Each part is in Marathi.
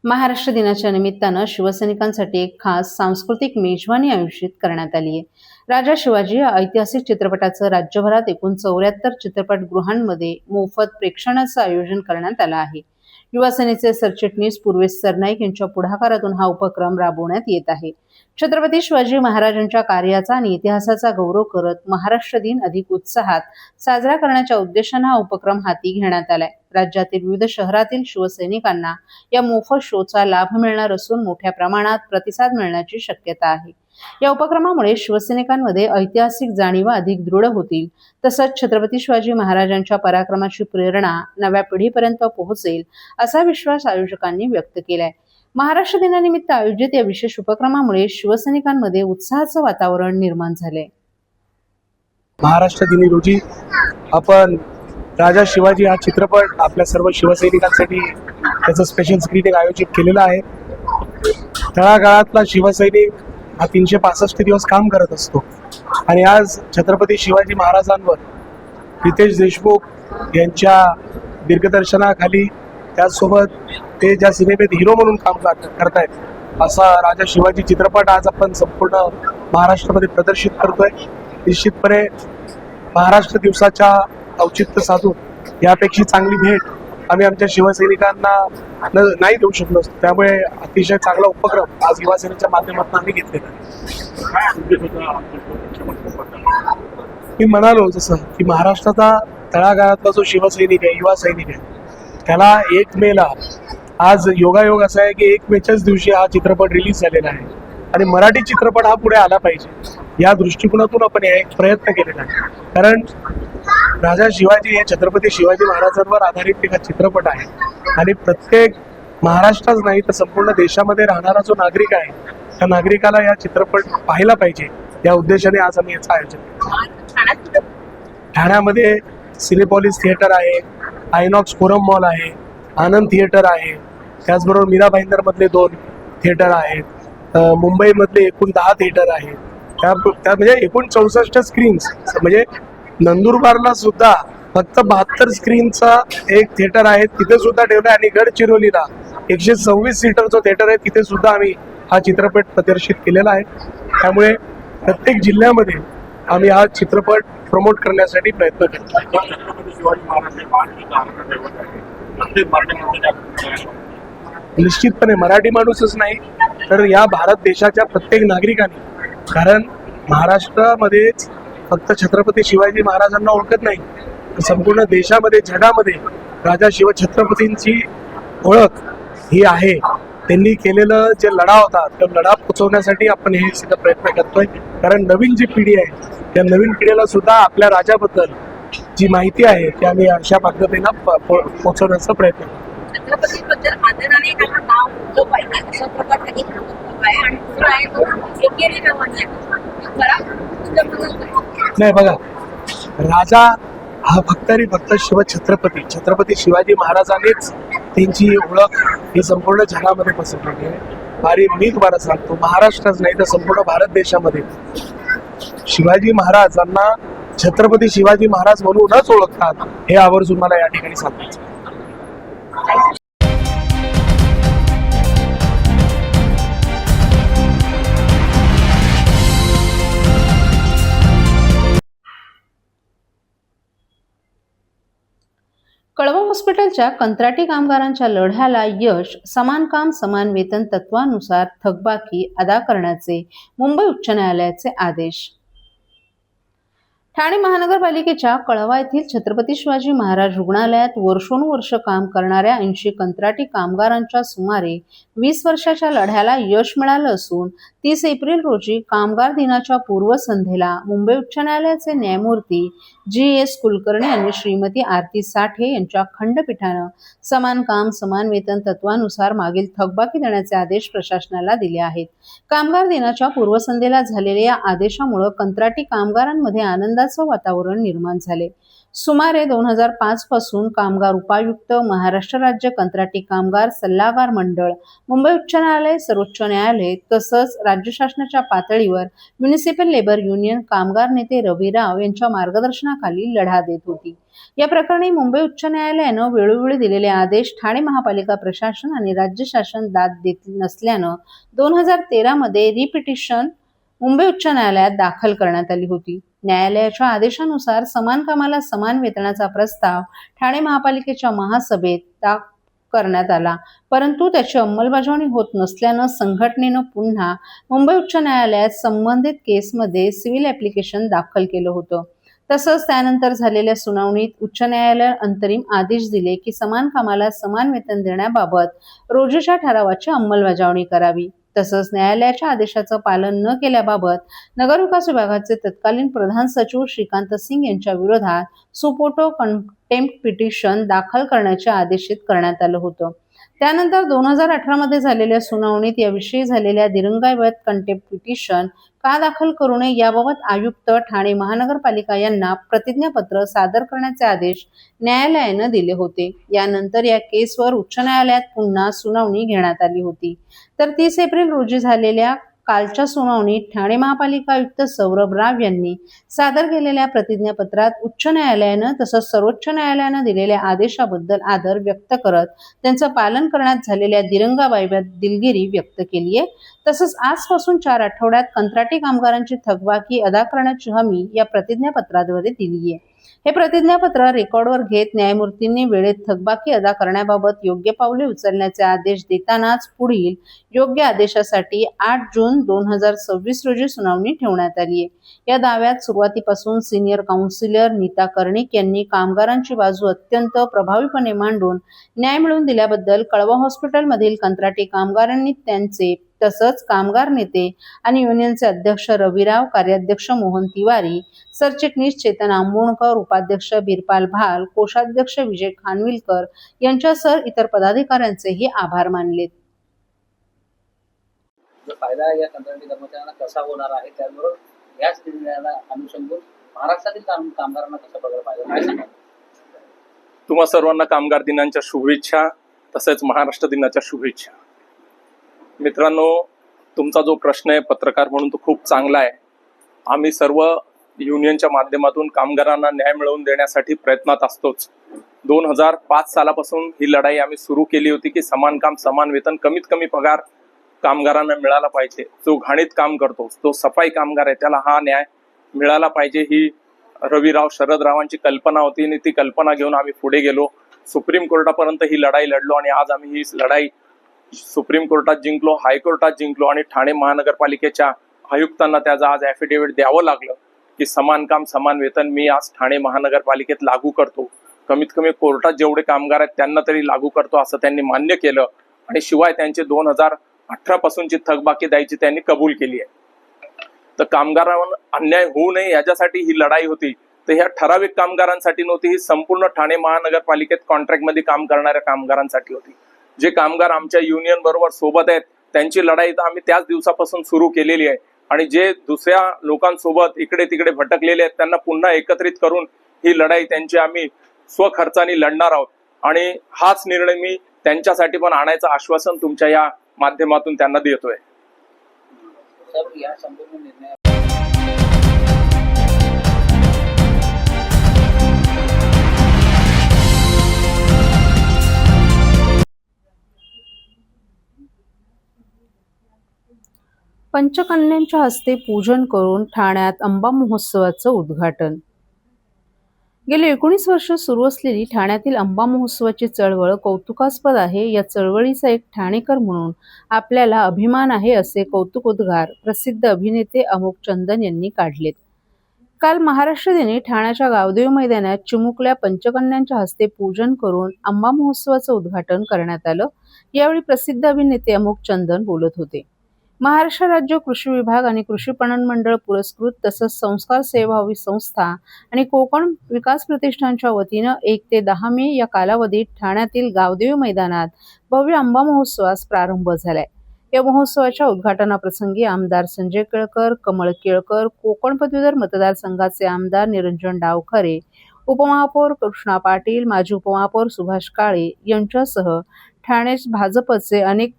महाराष्ट्र दिनाच्या निमित्तानं शिवसैनिकांसाठी एक खास सांस्कृतिक मेजवानी आयोजित करण्यात आली आहे। राजा शिवाजी या ऐतिहासिक चित्रपटाचं राज्यभरात एकूण 74 चित्रपटगृहांमध्ये मोफत प्रेक्षणाचं आयोजन करण्यात आलं आहे। युवा सेनेचे सरचिटणीस पूर्वेश सरनाईक यांच्या पुढाकारातून हा उपक्रम राबवण्यात येत आहे। छत्रपती शिवाजी महाराजांच्या कार्याचा आणि इतिहासाचा गौरव करत महाराष्ट्र दिन अधिक उत्साहात साजरा करण्याच्या उद्देशाने हा उपक्रम हाती घेण्यात आलाय। राज्यातील विविध शहरातील शिवसैनिकांना या मोफत शोचा लाभ मिळणार असून मोठ्या प्रमाणात प्रतिसाद मिळण्याची शक्यता आहे। या उपक्रमामुळे शिवसैनिकांमध्ये ऐतिहासिक जाणीवा अधिक दृढ होतील, तसंच छत्रपती शिवाजी महाराजांच्या पराक्रमाची प्रेरणा नव्या पिढीपर्यंत पोहोचेल असा विश्वास आयोजकांनी व्यक्त केलाय। महाराष्ट्र दिनानिमित्त आयोजित या विशेष उपक्रमामुळे शिवसैनिकांमध्ये उत्साहाचं वातावरण निर्माण झाले। महाराष्ट्र दिनी रोजी आपण राजा शिवाजी हा चित्रपट आपल्या सर्व शिवसैनिकांसाठी त्याचं स्पेशल स्क्रीनिंग आयोजित केलेलं आहे। तळागाळातला शिवसैनिक हा 365 दिवस काम करत असतो आणि आज छत्रपती शिवाजी महाराजांवर रितेश देशमुख यांच्या दिग्दर्शनाखाली त्याचसोबत ते ज्या सिनेमेत हिरो म्हणून काम करतायत असा राजा शिवाजी चित्रपट आज आपण संपूर्ण महाराष्ट्रामध्ये प्रदर्शित करतोय। निश्चितपणे महाराष्ट्र दिवसाच्या औचित्य साधून यापेक्षा चांगली भेट आम्ही आमच्या शिवसैनिकांना नाही देऊ शकलो, त्यामुळे अतिशय चांगला उपक्रम आज युवा सेनेच्या माध्यमातून आम्ही घेतलेला आहे। मी म्हणालो जसं की महाराष्ट्राचा तळागाळातला जो शिवसैनिक आहे, युवा सैनिक आहे, त्याला 1 मेला आज योगायोग असा आहे की 1 मेच्याच दिवशी हा चित्रपट रिलीज झालेला आहे आणि मराठी चित्रपट हा पुढे आला पाहिजे या दृष्टिकोनातून आपण एक प्रयत्न केलेला आहे। कारण राजा शिवाजी हे छत्रपती शिवाजी महाराजांवर आधारित एक चित्रपट आहे आणि प्रत्येक महाराष्ट्रात नाही तर संपूर्ण देशामध्ये राहणारा जो नागरिक आहे त्या नागरिकाला या चित्रपट पाहायला पाहिजे या उद्देशाने आज आम्ही याचं आयोजन केलं। ठाण्यामध्ये सिनेपॉलिस थिएटर आहे, आयनॉक्स फोरम मॉल आहे, आनंद थिएटर आहे, त्याचबरोबर मीरा भाईंदर मधले 2 थिएटर आहेत, मुंबईमधले एकूण 10 थिएटर आहेत, त्या म्हणजे एकूण 64 स्क्रीन्स, म्हणजे नंदुरबारला सुद्धा फक्त 72 स्क्रीनचा एक थिएटर आहे, तिथे सुद्धा ठेवलं आणि गडचिरोलीला 126 सीटरचं थिएटर आहे, तिथे सुद्धा आम्ही हा चित्रपट प्रदर्शित केलेला आहे। त्यामुळे प्रत्येक जिल्ह्यामध्ये आम्ही हा चित्रपट प्रमोट करण्यासाठी प्रयत्न करतो। निश्चितपणे मराठी माणूसच नाही तर या भारत देशाच्या प्रत्येक नागरिकाने, कारण महाराष्ट्रामध्येच फक्त छत्रपती शिवाजी महाराजांना ओळखत नाही तर संपूर्ण देशामध्ये जगामध्ये राजा छत्रपतींची ओळख ही आहे। त्यांनी केलेलं जे लढा होता तो लढा पोचवण्यासाठी आपण हे सगळं प्रयत्न करतोय, कारण नवीन जी पिढी आहे त्या नवीन पिढीला सुद्धा आपल्या राजाबद्दल जी माहिती आहे ती आम्ही अशा पद्धतीनं पोचवण्याचा प्रयत्न नाही। बघा, राजा हा फक्त छत्रपती शिवाजी महाराजांनीच त्यांची ओळख ही संपूर्ण जगामध्ये पसरलेली आहे। आणि मी तुम्हाला सांगतो, महाराष्ट्रात नाही तर संपूर्ण भारत देशामध्ये शिवाजी महाराजांना छत्रपती शिवाजी महाराज म्हणूनच ओळखतात हे आवर्जून मला या ठिकाणी सांगायचं। कळवा हॉस्पिटलच्या कंत्राटी कामगारांच्या लढ्याला यश, समान काम समान वेतन तत्वानुसार थकबाकी अदा करण्याचे मुंबई उच्च न्यायालयाचे आदेश। ठाणे महानगरपालिकेच्या कळवा येथील छत्रपती शिवाजी महाराज रुग्णालयात वर्षोनुवर्ष काम करणाऱ्या 80 कंत्राटी कामगारांच्या सुमारे 20 वर्षाच्या लढ्याला यश मिळालं असून 30 एप्रिल रोजी कामगार दिनाच्या पूर्वसंध्येला मुंबई उच्च न्यायालयाचे न्यायमूर्ती GS कुलकर्णी आणि श्रीमती आरती साठे यांच्या खंडपीठानं समान काम समान वेतन तत्वानुसार मागील थकबाकी देण्याचे आदेश प्रशासनाला दिले आहेत। कामगार दिनाच्या पूर्वसंध्येला झालेल्या या आदेशामुळे कंत्राटी कामगारांमध्ये आनंदाचं वातावरण निर्माण झाले। सुमारे 2005 पासून कामगार उपायुक्त, महाराष्ट्र राज्य कंत्राटी कामगार सल्लागार मंडळ, मुंबई उच्च न्यायालय, सर्वोच्च न्यायालय तसंच राज्य शासनाच्या पातळीवर म्युनिसिपल लेबर युनियन कामगार नेते रवी राव यांच्या मार्गदर्शनाखाली लढा देत होती. या प्रकरणी मुंबई उच्च न्यायालयानं वेळोवेळी दिलेले आदेश ठाणे महापालिका प्रशासन आणि राज्य शासन दाद देत नसल्यानं 2013 मध्ये रिपिटिशन मुंबई उच्च न्यायालयात दाखल करण्यात आली होती. न्यायालयाच्या आदेशानुसार समान कामाला समान वेतनाचा प्रस्ताव ठाणे महापालिकेच्या महासभेत करण्यात आला, परंतु त्याची अंमलबजावणी होत नसल्यानं संघटनेनं पुन्हा मुंबई उच्च न्यायालयात संबंधित केसमध्ये सिव्हिल ॲप्लिकेशन दाखल केलं होतं. तसंच त्यानंतर झालेल्या सुनावणीत उच्च न्यायालयाने अंतरिम आदेश दिले की समान कामाला समान वेतन देण्याबाबत रोजीच्या ठरावाची अंमलबजावणी करावी. तसंच न्यायालयाच्या आदेशाचं पालन न केल्याबाबत नगरविकास विभागाचे तत्कालीन प्रधान सचिव श्रीकांत सिंग यांच्या विरोधात सुपोटो कंटेम्प्ट पिटिशन दाखल करण्याचे आदेशित करण्यात आलं होतं. त्यानंतर 2018 मध्ये झालेल्या सुनावणीत याविषयी झालेल्या दिरंगाईवत कंटेम्प्ट पिटिशन का दाखल करू नये याबाबत आयुक्त ठाणे महानगरपालिका यांना प्रतिज्ञापत्र सादर करण्याचे आदेश न्यायालयानं दिले होते. यानंतर या केसवर उच्च न्यायालयात पुन्हा सुनावणी घेण्यात आली होती. तर 30 एप्रिल रोजी झालेल्या कालच्या सुनावणीत ठाणे महापालिका आयुक्त सौरभ राव यांनी सादर केलेल्या प्रतिज्ञापत्रात उच्च न्यायालयानं तसंच सर्वोच्च न्यायालयानं दिलेल्या आदेशाबद्दल आदर व्यक्त करत त्यांचं पालन करण्यात झालेल्या दिरंगाईबाबत दिलगिरी व्यक्त केली आहे. तसंच आजपासून 4 आठवड्यात कंत्राटी कामगारांची थकबाकी अदा करण्याची हमी या प्रतिज्ञापत्राद्वारे दिली आहे. हे प्रतिज्ञापत्र रेकॉर्डवर घेत न्यायमूर्तींनी वेळेत थकबाकी अदा करण्याबाबत योग्य पावले उचलण्याचे आदेश देतानाच पुढील योग्य आदेशासाठी 8 जून 2026 रोजी सुनावणी ठेवण्यात आली आहे. या दाव्यात सुरुवातीपासून सिनियर काउन्सिलर नीता कर्णिक यांनी कामगारांची बाजू अत्यंत प्रभावीपणे मांडून न्याय मिळवून दिल्याबद्दल कळवा हॉस्पिटलमधील कंत्राटी कामगारांनी त्यांचे तसंच कामगार नेते आणि युनियनचे अध्यक्ष रविराव, कार्याध्यक्ष मोहन तिवारी, सरचिटणीस चेतन आंबोणकर, उपाध्यक्ष बिरपाल भाल, कोषाध्यक्ष विजय खानविलकर यांच्यासह इतर पदाधिकाऱ्यांचेही आभार मानलेत. फायदा या कंत्राटी कर्मचाऱ्यांना कसा होणार आहे, त्याचबरोबर याच निर्णयाला अनुसंधान महाराष्ट्रातील कामगारांना कसा बघायला पाहिजे, काय सांगा? तुम्हा सर्वांना कामगार दिनाच्या शुभेच्छा, तसेच महाराष्ट्र दिनाच्या शुभेच्छा. मित्रांनो, तुमचा जो प्रश्न आहे पत्रकार म्हणून तो खूप चांगला आहे. आम्ही सर्व युनियनच्या माध्यमातून कामगारांना न्याय मिळवून देण्यासाठी प्रयत्नात असतोच. 2005 सालापासून ही लढाई आम्ही सुरू केली होती की समान काम समान वेतन, कमीत कमी पगार कामगारांना मिळाला पाहिजे. जो घाणीत काम करतो, जो सफाई कामगार आहे, त्याला हा न्याय मिळाला पाहिजे, ही रविराव शरदरावांची कल्पना होती आणि ती कल्पना घेऊन आम्ही पुढे गेलो. सुप्रीम कोर्टापर्यंत ही लढाई लढलो आणि आज आम्ही ही लढाई सुप्रीम कोर्टात जिंकलो, हायकोर्टात जिंकलो आणि ठाणे महानगरपालिकेच्या आयुक्तांना त्याचं आज ॲफिडेव्हिट द्यावं लागलं की समान काम समान वेतन मी आज ठाणे महानगरपालिकेत लागू करतो. कमीत कमी कोर्टात जेवढे कामगार आहेत त्यांना तरी लागू करतो असं त्यांनी मान्य केलं आणि शिवाय त्यांची 2018 पासूनची थकबाकी द्यायची त्यांनी कबूल केली आहे. तर कामगारांवर अन्याय होऊ नये याच्यासाठी ही लढाई होती. तर ह्या ठराविक कामगारांसाठी नव्हती, ही संपूर्ण ठाणे महानगरपालिकेत कॉन्ट्रॅक्टमध्ये काम करणाऱ्या कामगारांसाठी होती. जे कामगार आमच्या युनियन बरोबर सोबत आहेत त्यांची लढाई तर आम्ही त्याच दिवसापासून सुरू केलेली आहे आणि जे दुसऱ्या लोकांसोबत इकडे तिकडे भटकलेले आहेत त्यांना पुन्हा एकत्रित करून ही लढाई त्यांची आम्ही स्वखर्चाने लढणार आहोत. आणि हाच निर्णय मी त्यांच्यासाठी पण आणायचं आश्वासन तुमच्या या माध्यमातून त्यांना देतोय. सर, या संपूर्ण निर्णय पंचकन्यांच्या हस्ते पूजन करून ठाण्यात आंबा महोत्सवाचं उद्घाटन. गेली 19 वर्ष सुरू असलेली ठाण्यातील आंबा महोत्सवाची चळवळ कौतुकास्पद आहे. या चळवळीचा एक ठाणेकर म्हणून आपल्याला अभिमान आहे असे कौतुकोद्गार प्रसिद्ध अभिनेते अमोक चंदन यांनी काढलेत. काल महाराष्ट्र दिनी ठाण्याच्या गावदेवी मैदानात चिमुकल्या पंचकन्यांच्या हस्ते पूजन करून आंबा महोत्सवाचं उद्घाटन करण्यात आलं. यावेळी प्रसिद्ध अभिनेते अमोक चंदन बोलत होते. महाराष्ट्र राज्य कृषी विभाग आणि कृषी पणन मंडळ पुरस्कृत तसंच संस्कार सेवाभावी संस्था आणि कोकण विकास प्रतिष्ठानच्या वतीनं 1 ते 10 मे या कालावधीत ठाण्यातील गावदेवी मैदानात भव्य आंबा महोत्सवास प्रारंभ झालाय. या महोत्सवाच्या उद्घाटनाप्रसंगी आमदार संजय केळकर, कमळ केळकर, कोकण पदवीधर मतदारसंघाचे आमदार निरंजन डावखरे, उपमहापौर कृष्णा पाटील, माजी उपमहापौर सुभाष काळे यांच्यासह ठाणे भाजपचे अनेक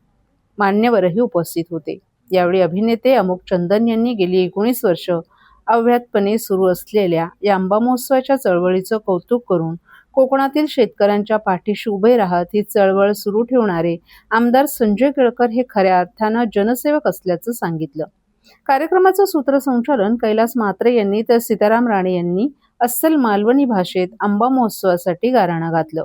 मान्यवरही उपस्थित होते. यावेळी अभिनेते अमोक चंदन यांनी गेली 19 वर्ष अव्याहतपणे सुरू असलेल्या या आंबा महोत्सवाच्या चळवळीचं कौतुक करून कोकणातील शेतकऱ्यांच्या पाठीशी उभे राहत ही चळवळ सुरू ठेवणारे आमदार संजय केळकर हे खऱ्या अर्थानं जनसेवक असल्याचं सांगितलं. कार्यक्रमाचं सूत्रसंचालन कैलास म्हात्रे यांनी तर सीताराम राणे यांनी अस्सल मालवणी भाषेत आंबा महोत्सवासाठी गाऱ्हाणं घातलं.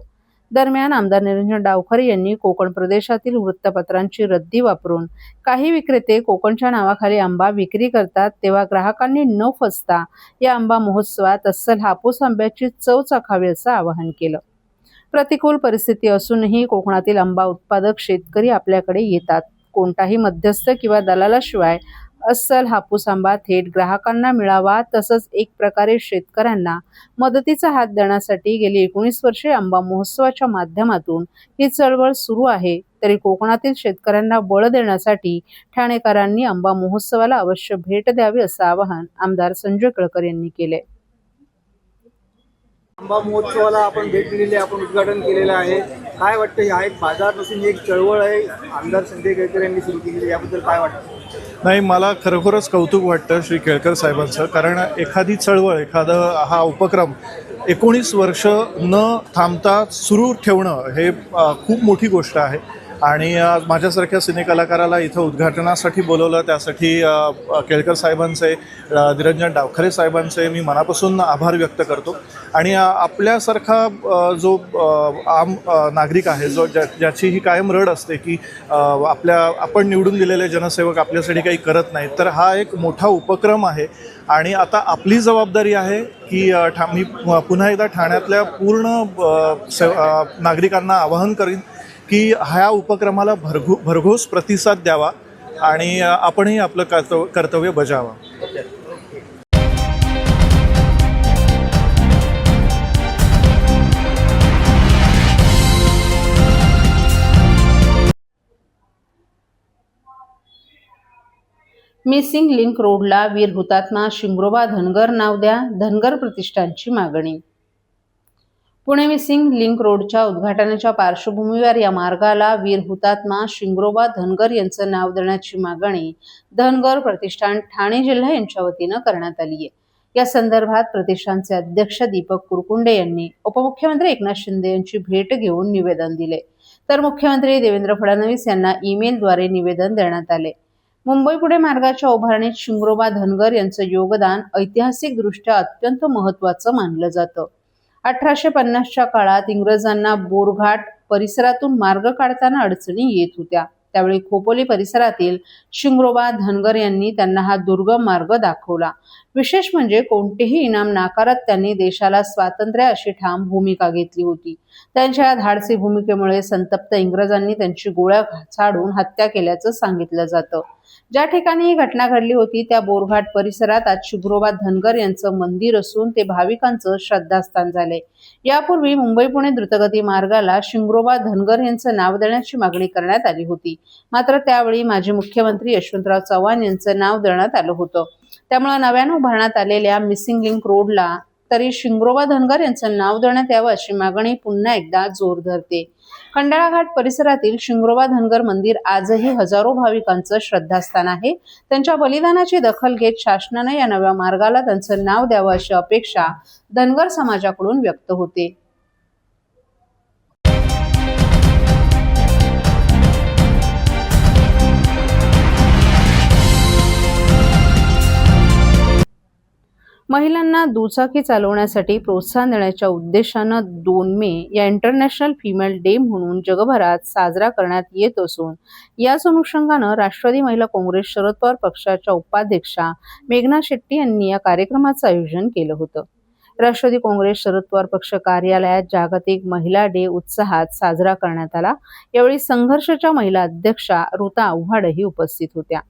दरम्यान आमदार निरंजन डावखरे यांनी कोकण प्रदेशातील वृत्तपत्रांची रद्दी वापरून काही विक्रेते कोकणच्या नावाखाली आंबा विक्री करतात, तेव्हा ग्राहकांनी न फसता या आंबा महोत्सवात अस्सल हापूस आंब्याची चव चाखावी असं आवाहन केलं. प्रतिकूल परिस्थिती असूनही कोकणातील आंबा उत्पादक शेतकरी आपल्याकडे येतात. कोणताही मध्यस्थ किंवा दलालाशिवाय अस्सल हापूस आंबा थेट ग्राहकांना मिळावा, तसंच एक प्रकारे शेतकऱ्यांना मदतीचा हात देण्यासाठी गेली 19 वर्षे आंबा महोत्सवाच्या माध्यमातून ही चळवळ सुरू आहे. तरी कोकणातील शेतकऱ्यांना बळ देण्यासाठी ठाणेकरांनी आंबा महोत्सवाला अवश्य भेट द्यावी असं आवाहन आमदार संजय केळकर यांनी केले. आंबा महोत्सवाला आपण भेट दिलेली आहे, आपण उद्घाटन केलेलं आहे. काय वाटतं, हा एक बाजार नसून एक चळवळ आहे, आमदार संजय केळकर यांनी सुरू केलेली, याबद्दल काय वाटतं? नाही, मला खरोखरच कौतुक वाटतं श्री केळकर साहेबांचं, कारण एखादी चळवळ, हा उपक्रम 19 वर्ष न थांबता सुरू ठेवणं हे खूप मोठी गोष्ट आहे. आणि माझ्यासारख्या सिनेकलाकाराला इथं उद्घाटनासाठी बोलवलं, त्यासाठी केळकर साहेबांचे, निरंजन डावखरे साहेबांचे मी मनापासून आभार व्यक्त करतो. आणि आपल्यासारखा जो आम नागरिक आहे, ज्याची ही कायम रड असते की आपण निवडून दिलेले जनसेवक आपल्यासाठी काही करत नाहीत, तर हा एक मोठा उपक्रम आहे. आणि आता आपली जबाबदारी आहे की मी पुन्हा एकदा ठाण्यातल्या पूर्ण नागरिकांना आवाहन करीन की ह्या उपक्रमाला भरघोस प्रतिसाद द्यावा आणि आपणही आपलं कर्तव्य बजावा. मिसिंग लिंक रोडला वीर हुतात्मा शिंगरोबा धनगर नाव द्या, धनगर प्रतिष्ठानची मागणी. पुणे मिसिंग लिंक रोडच्या उद्घाटनाच्या पार्श्वभूमीवर या मार्गाला वीर हुतात्मा शिंगरोबा धनगर यांचं नाव देण्याची मागणी धनगर प्रतिष्ठान ठाणे जिल्हा यांच्या वतीनं करण्यात आली आहे. या संदर्भात प्रतिष्ठानचे अध्यक्ष दीपक कुरकुंडे यांनी उपमुख्यमंत्री एकनाथ शिंदे यांची भेट घेऊन निवेदन दिले, तर मुख्यमंत्री देवेंद्र फडणवीस यांना ईमेलद्वारे निवेदन देण्यात आले. मुंबई पुणे मार्गाच्या उभारणीत शिंगरोबा धनगर यांचं योगदान ऐतिहासिकदृष्ट्या अत्यंत महत्त्वाचं मानलं जातं. 1850च्या काळात इंग्रजांना बोरघाट परिसरातून मार्ग काढताना अडचणी येत होत्या. त्यावेळी खोपोली परिसरातील शिंगरोबा धनगर यांनी त्यांना हा दुर्गम मार्ग दाखवला. विशेष म्हणजे कोणतेही इनाम नाकारत त्यांनी देशाला स्वातंत्र्य अशी ठाम भूमिका घेतली होती. त्यांच्या धाडसी भूमिकेमुळे संतप्त इंग्रजांनी त्यांची गोळ्या झाडून हत्या केल्याचं सांगितलं जातं. ज्या ठिकाणी ही घटना घडली होती त्या बोरघाट परिसरात आज शिंगरोबा धनगर यांचं मंदिर असून ते भाविकांचं श्रद्धास्थान झाले. यापूर्वी मुंबई पुणे द्रुतगती मार्गाला शिंगरोबा धनगर यांचं नाव देण्याची मागणी करण्यात आली होती. मात्र त्यावेळी माजी मुख्यमंत्री यशवंतराव चव्हाण यांचं नाव देण्यात आलं होतं. त्यामुळे नव्यानं उभारण्यात आलेल्या मिसिंग लिंक रोडला तरी शिंगरोबा धनगर यांचं नाव देण्यात यावं अशी मागणी पुन्हा एकदा जोर धरते. खंडाळा घाट परिसरातील शिंगरोबा धनगर मंदिर आजही हजारो भाविकांचं श्रद्धास्थान आहे. त्यांच्या बलिदानाची दखल घेत शासनाने या नव्या मार्गाला त्यांचं नाव द्यावं अशी अपेक्षा धनगर समाजाकडून व्यक्त होते. महिलांना दुचाकी चालवण्यासाठी प्रोत्साहन देण्याच्या उद्देशानं 2 मे या इंटरनॅशनल फिमेल डे म्हणून जगभरात साजरा करण्यात येत असून याच अनुषंगानं राष्ट्रवादी महिला काँग्रेस शरद पवार पक्षाच्या उपाध्यक्षा मेघना शेट्टी यांनी या कार्यक्रमाचं आयोजन केलं होतं. राष्ट्रवादी काँग्रेस शरद पवार पक्ष कार्यालयात जागतिक महिला डे उत्साहात साजरा करण्यात आला. यावेळी संघर्षाच्या महिला अध्यक्षा ऋता आव्हाडही उपस्थित होत्या.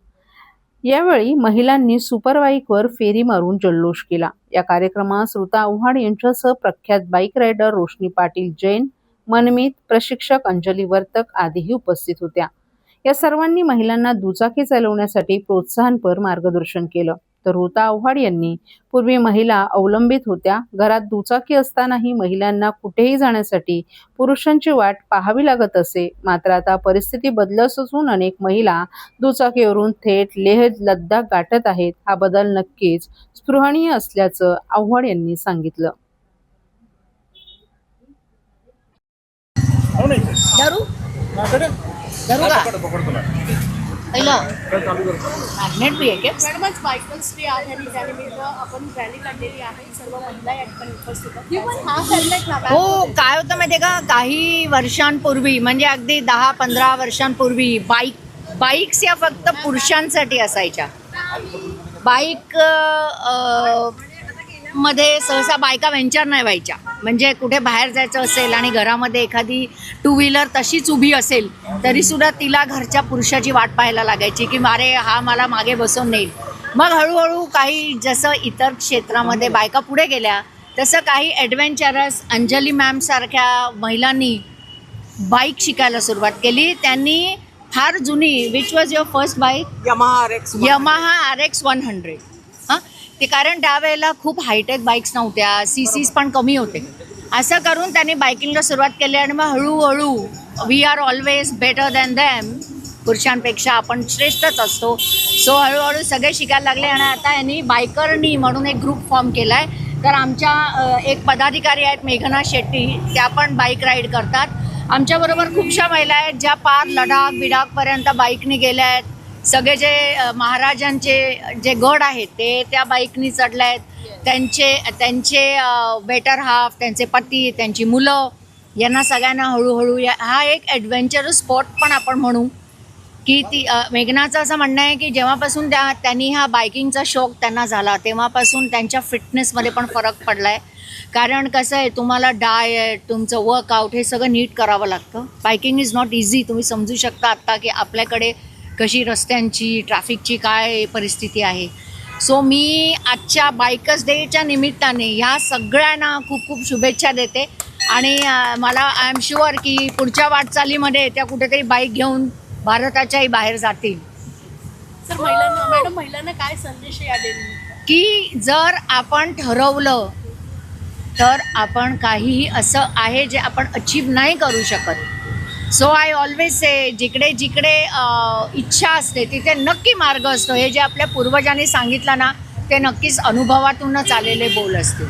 यावेळी महिलांनी सुपरबाईकवर फेरी मारून जल्लोष केला. या कार्यक्रमास ऋता आव्हाड यांच्यासह प्रख्यात बाईक रायडर रोशनी पाटील जैन, मनमित, प्रशिक्षक अंजली वर्तक आदीही उपस्थित होत्या. या सर्वांनी महिलांना दुचाकी चालवण्यासाठी प्रोत्साहनपर मार्गदर्शन केलं. तर ऋता आव्हाड यांनी पूर्वी महिला अवलंबित होत्या. घरात दुचाकी असतानाही महिलांना कुठेही जाण्यासाठी पुरुषांची वाट पाहावी लागत असे. मात्र आता परिस्थिती बदलत असून अनेक महिला दुचाकीवरून थेट लेह लद्दाख गाठत आहेत. हा बदल नक्कीच स्पृहणीय असल्याचं आव्हाड यांनी सांगितलं. दारू दारू का पहिलं मॅग्नेट भी आहे क्या? मॅडम आज बायकर्स डे आहे आणि त्यानिमित्त आपण रॅली काढलेली आहे. सर्व महिला या ठिकाणी उपस्थित आहेत. हा हेल्मेट ना हो, काय होतं माहिती आहे का, काही वर्षांपूर्वी म्हणजे अगदी 10-15 वर्षांपूर्वी बाईक्स या फक्त पुरुषांसाठी असायच्या. बाईक मध्ये सहसा बायका वेंचर नाही व्हायच्या. म्हणजे कुठे बाहेर जायचं असेल आणि घरामध्ये एखादी टू व्हीलर तशीच उभी असेल तरीसुद्धा तिला घरच्या पुरुषाची वाट पाहायला लागायची की अरे हा मला मागे बसवून नेईल. मग हळूहळू काही जसं इतर क्षेत्रामध्ये बायका पुढे गेल्या तसं काही ॲडव्हेंचरस अंजली मॅमसारख्या महिलांनी बाईक शिकायला सुरुवात केली. त्यांनी फार जुनी, which was your first bike? Yamaha RX 100. हां, ते कारण त्यावेळेला खूप हायटेक बाईक्स नव्हत्या, CCs पण कमी होते. असं करून त्यांनी बायकिंगला सुरुवात केली आणि मग हळूहळू we are always better than them, पुरुषांपेक्षा आपण श्रेष्ठच असतो. सो हळूहळू सगळे शिकायला लागले आणि आता यांनी बायकरनी म्हणून एक ग्रुप फॉर्म केला आहे. तर आमच्या एक पदाधिकारी आहेत मेघना शेट्टी, त्या पण बाईक राईड करतात. आमच्याबरोबर खूपशा महिला आहेत ज्या पार लडाख बिडाखपर्यंत बाईकनी गेल्या आहेत. सगळे जे महाराजांचे जे गड आहेत ते त्या बाईकनी चढले आहेत. त्यांचे बेटर हाफ, त्यांचे पती, त्यांची मुलं, यांना सगळ्यांना हळूहळू हा एक ॲडव्हेंचरस स्पॉट पण आपण म्हणू की ती मेघनाचं असं म्हणणं आहे की जेव्हापासून त्यांनी हा बायकिंगचा शौक त्यांना झाला तेव्हापासून त्यांच्या फिटनेसमध्ये पण फरक पडला आहे. कारण कसं आहे, तुम्हाला डाएट, तुमचं वर्कआउट हे सगळं नीट करावं लागतं. Biking is not easy. तुम्ही समजू शकता आत्ता की आपल्याकडे कशी रस्त्यांची, ट्रॅफिकची काय परिस्थिती आहे. सो मी आजच्या बायकर्स डेच्या निमित्ताने ह्या सगळ्यांना खूप खूप शुभेच्छा देते आणि मला आय एम शुअर की पुढच्या वाटचालीमध्ये त्या कुठेतरी बाईक घेऊन भारताच्याही बाहेर जातील. सर, महिलांना काय संदेश या देईल की जर आपण ठरवलं तर आपण काहीही असं आहे जे आपण अचीव नाही करू शकत. सो आय ऑलवेज से जिकडे जिकडे इच्छा असते तिथे नक्की मार्ग असतो. हे जे आपल्या पूर्वजांनी सांगितलं ना, ते नक्कीच अनुभवातूनच आलेले बोल असतील.